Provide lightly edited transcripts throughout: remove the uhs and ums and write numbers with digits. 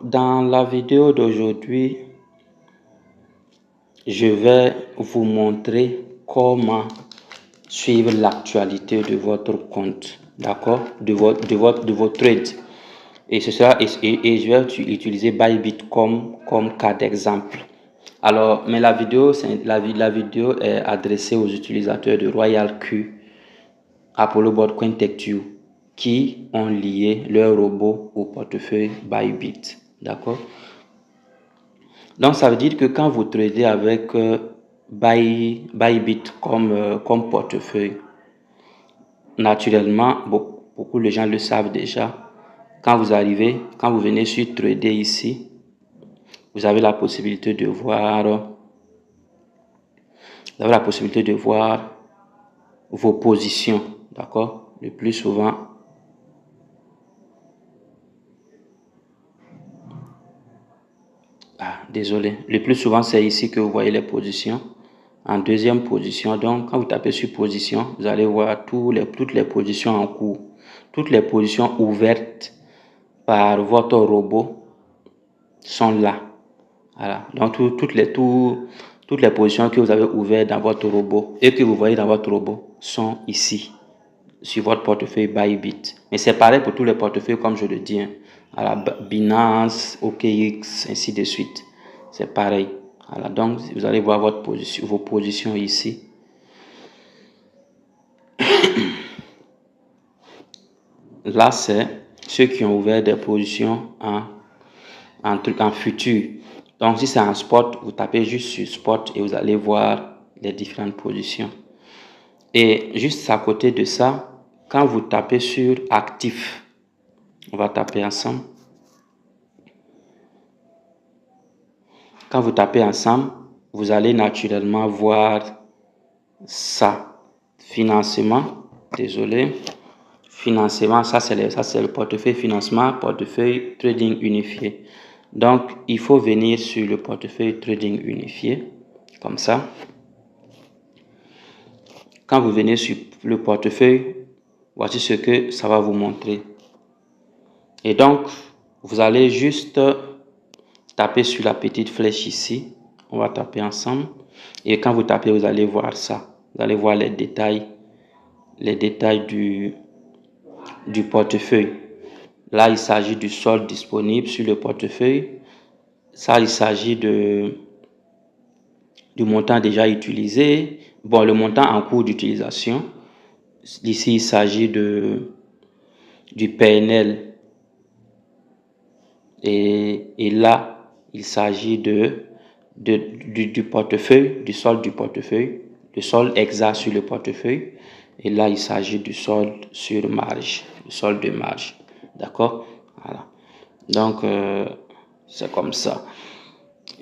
dans la vidéo d'aujourd'hui, je vais vous montrer comment suivre l'actualité de votre compte, d'accord, de vos trades. Et je vais utiliser Bybit comme cas d'exemple. Alors, mais la vidéo est adressée aux utilisateurs de RoyalQ, Apollo Board, CoinTechTube, qui ont lié leur robot au portefeuille Bybit, d'accord. Donc, ça veut dire que quand vous tradez avec Bybit comme portefeuille, naturellement, beaucoup de gens le savent déjà, quand vous venez sur Trader ici, vous avez la possibilité de voir, vos positions, d'accord, le plus souvent. Désolé. Le plus souvent, c'est ici que vous voyez les positions. En deuxième position, donc, quand vous tapez sur position, vous allez voir toutes les positions en cours. Toutes les positions ouvertes par votre robot sont là. Voilà. Donc, toutes les positions que vous avez ouvertes dans votre robot et que vous voyez dans votre robot sont ici, sur votre portefeuille Bybit. Mais c'est pareil pour tous les portefeuilles, comme je le dis. Voilà, Binance, OKX, ainsi de suite. C'est pareil. Voilà, donc vous allez voir vos positions ici. Là, c'est ceux qui ont ouvert des positions en futur. Donc, si c'est en spot, vous tapez juste sur spot et vous allez voir les différentes positions. Et juste à côté de ça, quand vous tapez sur actif, on va taper ensemble. Quand vous tapez ensemble, vous allez naturellement voir ça. Financement, désolé. Financement, ça c'est le portefeuille financement, portefeuille trading unifié. Donc, il faut venir sur le portefeuille trading unifié, comme ça. Quand vous venez sur le portefeuille, voici ce que ça va vous montrer. Et donc, vous allez juste taper sur la petite flèche ici. On va taper ensemble. Et quand vous tapez, vous allez voir ça. Vous allez voir les détails du portefeuille. Là, il s'agit du solde disponible sur le portefeuille. Ça, il s'agit du montant déjà utilisé. Bon, le montant en cours d'utilisation. Ici, il s'agit du PNL. Et là, il s'agit du portefeuille, du solde du portefeuille, le solde exact sur le portefeuille. Et là, il s'agit du solde sur marge, le solde de marge. D'accord? Voilà. Donc, c'est comme ça.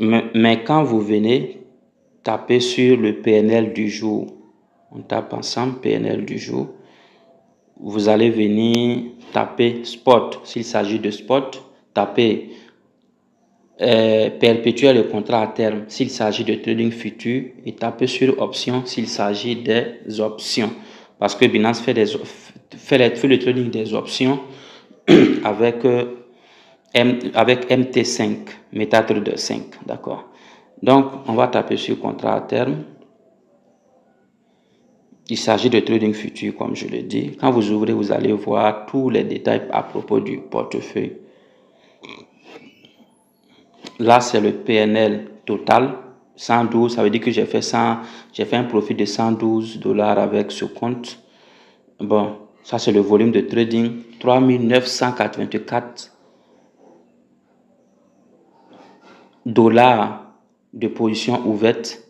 Mais quand vous venez taper sur le PNL du jour, on tape ensemble PNL du jour, vous allez venir taper spot. S'il s'agit de spot, tapez perpétuer le contrat à terme s'il s'agit de trading futur et taper sur option s'il s'agit des options. Parce que Binance fait le trading des options avec MT5, MetaTrader 5, d'accord. Donc, on va taper sur contrat à terme. Il s'agit de trading futur, comme je le dis. Quand vous ouvrez, vous allez voir tous les détails à propos du portefeuille. Là, c'est le PNL total, 112. Ça veut dire que j'ai fait un profit de $112 avec ce compte. Bon, ça c'est le volume de trading, 3984 dollars de position ouverte,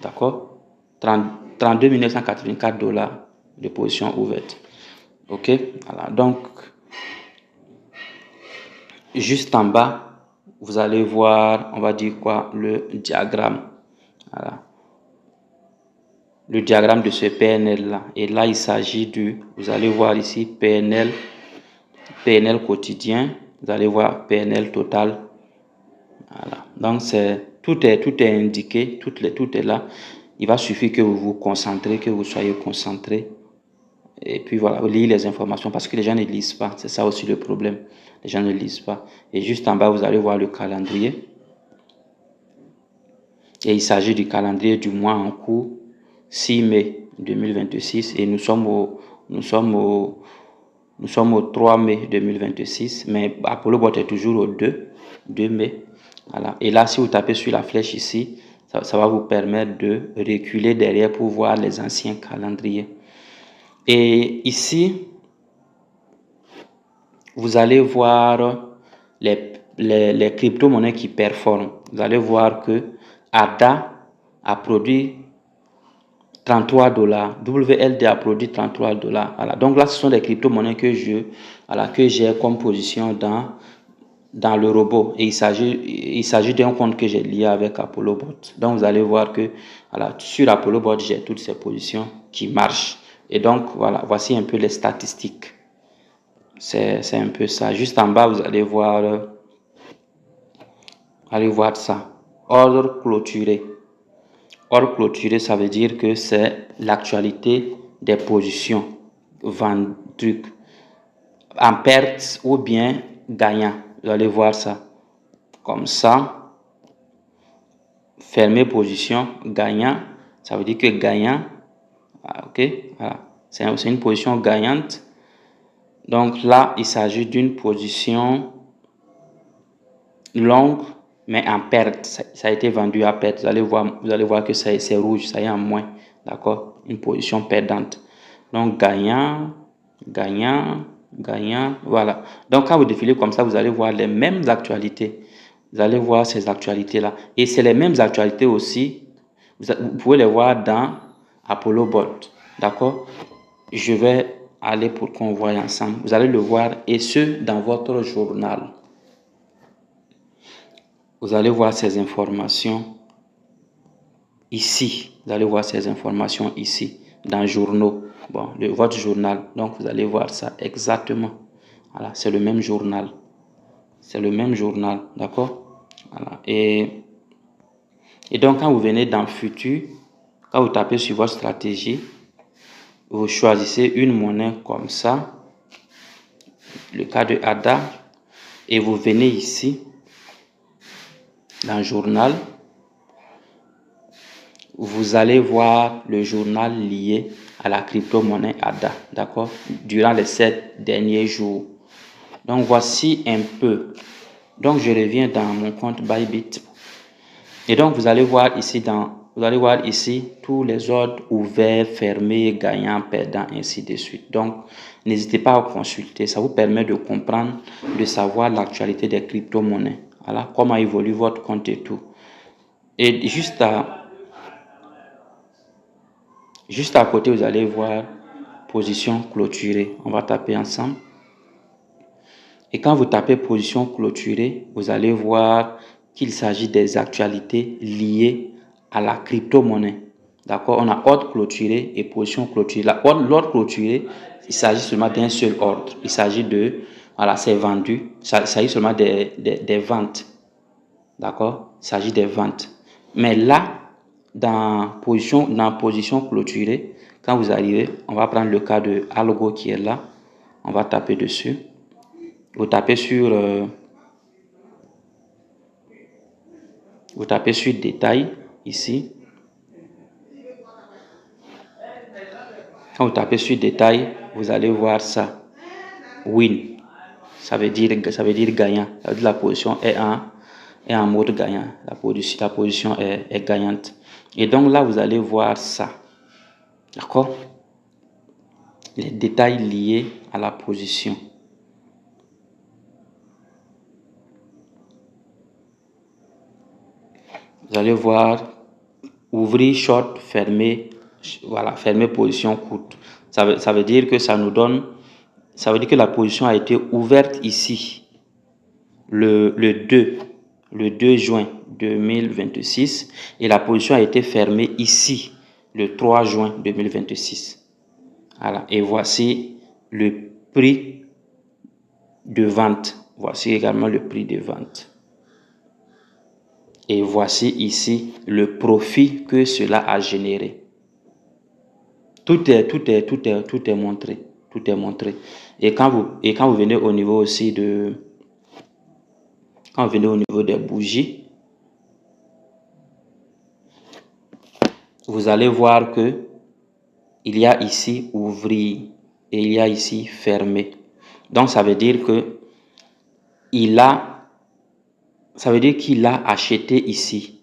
d'accord, 32 984 dollars de position ouverte. Ok, voilà. Donc juste en bas, vous allez voir, on va dire quoi, le diagramme. Voilà. Le diagramme de ce PNL là. Et là, il s'agit vous allez voir ici PNL quotidien. Vous allez voir PNL total. Voilà. Donc, tout est indiqué, tout est là. Il va suffire que vous vous concentrez, que vous soyez concentré. Et puis voilà, lire les informations parce que les gens ne lisent pas. C'est ça aussi le problème. Les gens ne lisent pas. Et juste en bas, vous allez voir le calendrier. Et il s'agit du calendrier du mois en cours, 6 mai 2026. Et nous sommes au 3 mai 2026. Mais ApolloBot est toujours au 2 mai. Voilà. Et là, si vous tapez sur la flèche ici, ça va vous permettre de reculer derrière pour voir les anciens calendriers. Et ici, vous allez voir les crypto-monnaies qui performent. Vous allez voir que ADA a produit 33 $, WLD a produit 33 $. Voilà. Donc là, ce sont des crypto-monnaies que j'ai comme position dans le robot. Et il s'agit d'un compte que j'ai lié avec ApolloBot. Donc vous allez voir que voilà, sur ApolloBot, j'ai toutes ces positions qui marchent. Et donc voilà, voici un peu les statistiques. C'est un peu ça. Juste en bas, vous allez voir ça. Ordre clôturé. Ordre clôturé, ça veut dire que c'est l'actualité des positions truc en perte ou bien gagnant. Vous allez voir ça. Comme ça. Fermer position, gagnant. Ça veut dire que gagnant. Ok. Voilà. C'est une position gagnante. Donc là, il s'agit d'une position longue, mais en perte. Ça a été vendu à perte. Vous allez voir que c'est rouge, ça y est en moins. D'accord? Une position perdante. Donc gagnant, gagnant, gagnant. Voilà. Donc quand vous défilez comme ça, vous allez voir les mêmes actualités. Vous allez voir ces actualités-là. Et c'est les mêmes actualités aussi. Vous pouvez les voir dans ApolloBot. D'accord? Je vais aller pour qu'on voie ensemble. Vous allez le voir et ce, dans votre journal. Vous allez voir ces informations ici. Vous allez voir ces informations ici, dans journaux. Bon, votre journal. Donc, vous allez voir ça exactement. Voilà, c'est le même journal. C'est le même journal, d'accord? Voilà. Et donc, quand vous venez dans futur, quand vous tapez sur votre stratégie, vous choisissez une monnaie comme ça, le cas de ADA, et vous venez ici, dans le journal, vous allez voir le journal lié à la crypto-monnaie ADA, d'accord, durant les 7 derniers jours. Donc, voici un peu. Donc, je reviens dans mon compte Bybit. Et donc, vous allez voir ici tous les ordres ouverts, fermés, gagnants, perdants, ainsi de suite. Donc, n'hésitez pas à consulter. Ça vous permet de comprendre, de savoir l'actualité des crypto-monnaies. Voilà, comment évolue votre compte et tout. Et juste à côté, vous allez voir position clôturée. On va taper ensemble. Et quand vous tapez position clôturée, vous allez voir qu'il s'agit des actualités liées à la crypto-monnaie. D'accord? On a ordre clôturé et position clôturée. L'ordre clôturé, il s'agit seulement d'un seul ordre. Il s'agit de, voilà, c'est vendu. Il s'agit seulement des ventes. D'accord? Il s'agit des ventes. Mais là, dans position clôturée, quand vous arrivez, on va prendre le cas de Algo qui est là. On va taper dessus. Vous tapez sur détail ici. Quand vous tapez sur détail, vous allez voir ça. Win. Ça veut dire gagnant. Ça veut dire la position est en mode gagnant. La position est gagnante. Et donc là, vous allez voir ça. D'accord? Les détails liés à la position. Vous allez voir ouvrir short, fermer, voilà, fermer position courte. Ça veut dire que ça veut dire que la position a été ouverte ici le 2 juin 2026 et la position a été fermée ici le 3 juin 2026. Voilà, et voici le prix de vente. Voici également le prix de vente. Et voici ici le profit que cela a généré. Tout est montré. Tout est montré. Et quand vous venez au niveau aussi quand vous venez au niveau des bougies, vous allez voir que il y a ici ouvrir et il y a ici fermer. Donc ça veut dire que ça veut dire qu'il a acheté ici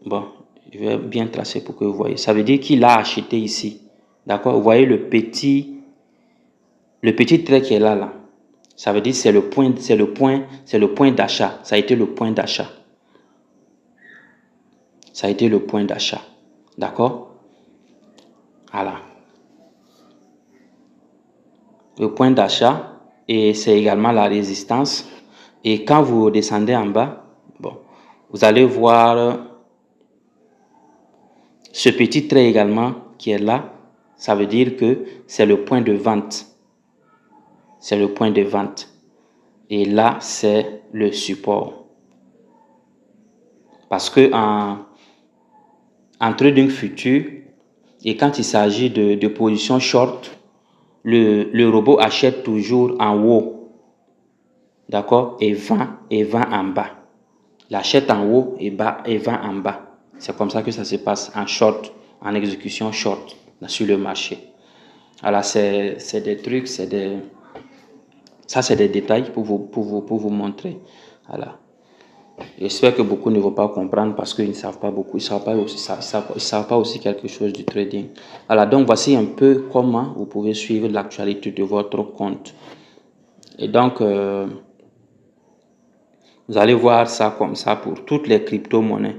bon, je vais bien tracer pour que vous voyez. Ça veut dire qu'il a acheté ici. D'accord? Vous voyez le petit trait qui est là. Ça veut dire que c'est le point d'achat. Ça a été le point d'achat. Ça a été le point d'achat. D'accord? Voilà. Le point d'achat, et c'est également la résistance. Et quand vous descendez en bas, bon, vous allez voir ce petit trait également qui est là. Ça veut dire que c'est le point de vente. C'est le point de vente. Et là, c'est le support. Parce que en trading futur, et quand il s'agit de position short, le robot achète toujours en haut. D'accord? Et vend en bas. Il achète en haut et vend en bas. C'est comme ça que ça se passe en short, en exécution short, sur le marché. Alors, c'est des trucs, ça c'est des détails pour vous montrer. Voilà. J'espère que beaucoup ne vont pas comprendre parce qu'ils ne savent pas beaucoup, ils ne savent pas aussi quelque chose du trading. Alors, donc voici un peu comment vous pouvez suivre l'actualité de votre compte. Et donc, vous allez voir ça comme ça pour toutes les crypto-monnaies.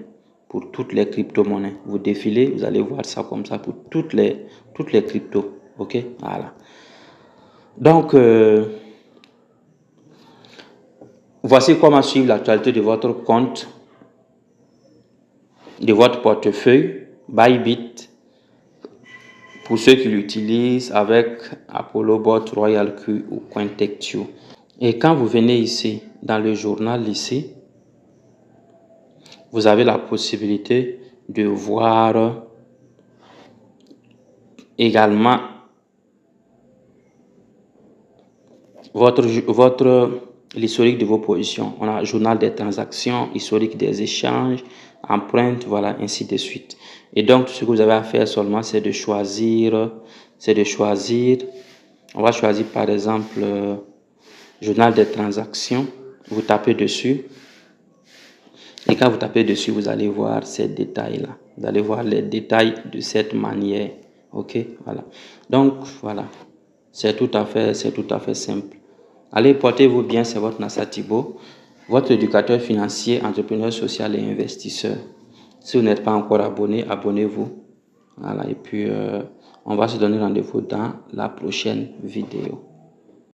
Pour toutes les crypto-monnaies. Vous défilez, vous allez voir ça comme ça pour toutes les cryptos. Ok? Voilà. Donc, voici comment suivre l'actualité de votre compte, de votre portefeuille, Bybit, pour ceux qui l'utilisent avec ApolloBot, RoyalQ ou Cointextio. Et quand vous venez ici, dans le journal ici, vous avez la possibilité de voir également l'historique de vos positions. On a journal des transactions, historique des échanges, empreintes, voilà, ainsi de suite. Et donc, ce que vous avez à faire seulement, c'est de choisir, on va choisir par exemple, journal des transactions, vous tapez dessus, et quand vous tapez dessus, vous allez voir ces détails-là. Vous allez voir les détails de cette manière. Ok, voilà. Donc, voilà. C'est tout à fait simple. Allez, portez-vous bien, c'est votre Nassa Thibault, votre éducateur financier, entrepreneur social et investisseur. Si vous n'êtes pas encore abonné, abonnez-vous. Voilà, et puis on va se donner rendez-vous dans la prochaine vidéo.